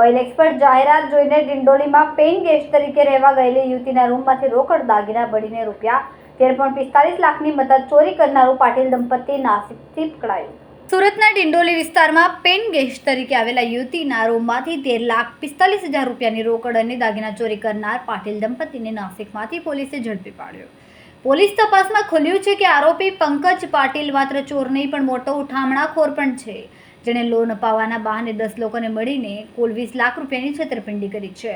Oil expert જાહેરાત જોઈને ડિંડોલીમાં paying guest તરીકે રહેવા ગયેલી યુવતીના રૂમમાંથી રોકડ દાગીના બળીને રૂપિયા 13.45 લાખની મદદ ચોરી કરનારું પાટીલ દંપતી નાસિકથી પકડાયું. સુરતના ડિંડોલી વિસ્તારમાં પેઇંગ ગેસ્ટ તરીકે આવેલા યુવતીના રૂમમાંથી 13,45,000 રૂપિયાની રોકડ અને દાગીના ચોરી કરનાર પાટીલ દંપતીને નાસિકમાંથી પોલીસે ઝડપી પાડ્યો. પોલીસ તપાસમાં ખુલ્યું છે કે આરોપી પંકજ પાટીલ માત્ર ચોર નહીં પણ મોટો ઉઠામણાખોર પણ છે, જેણે લોન અપાવવાના બહાને 10 લોકોને મળીને કુલ 20 લાખ રૂપિયાની છેતરપિંડી કરી છે.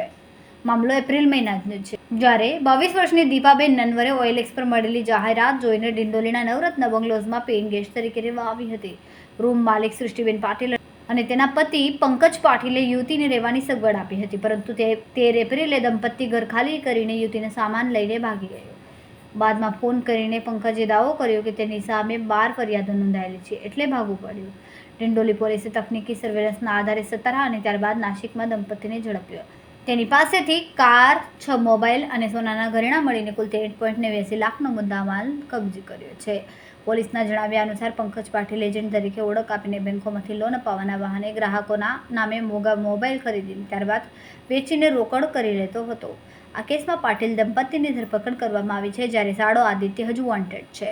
મામલો એપ્રિલ મહિનાનો છે, જ્યારે 22 વર્ષની દીપાબેન નનવરે ઓઇલેક્સ પર મળેલી જાહેરાત જોઈને ડિંડોલીના નવરત્ન બંગલોઝમાં પેઇંગ ગેસ્ટ તરીકે રહેવા આવી હતી. રૂમ માલિક સૃષ્ટિબેન પાટીલ અને તેના પતિ પંકજ પાટીલે યુવતીને રહેવાની સગવડ આપી હતી, પરંતુ 13 એપ્રિલે દંપતી ઘર ખાલી કરીને યુવતીને સામાન લઈને ભાગી ગયો. બાદમાં ફોન કરીને પંકજે દાવો કર્યો કે તેની સામે 12 ફરિયાદો નોંધાયેલી છે, એટલે ભાગવું પડ્યું. ડિંડોલી પોલીસે તકનીકી સર્વેલન્સના આધારે સતારા અને ત્યારબાદ નાસિકમાં દંપતીને ઝડપ્યો. તેની પાસેથી કાર, 6 મોબાઈલ અને સોનાના ઘરેણાં મળીને કુલ 13.89 લાખનો મુદ્દામાલ કબજે કર્યો છે. પોલીસના જણાવ્યા અનુસાર પંકજ પાટીલ એજન્ટ તરીકે ઓળખ આપીને બેંકોમાંથી લોન અપાવવાના બહાને ગ્રાહકોના નામે મોંઘા મોબાઈલ ખરીદીને ત્યારબાદ વેચીને રોકડ કરી લેતો હતો. આ કેસમાં પાટીલ દંપતીની ધરપકડ કરવામાં આવી છે, જ્યારે સાળો આદિત્ય હજુ વોન્ટેડ છે.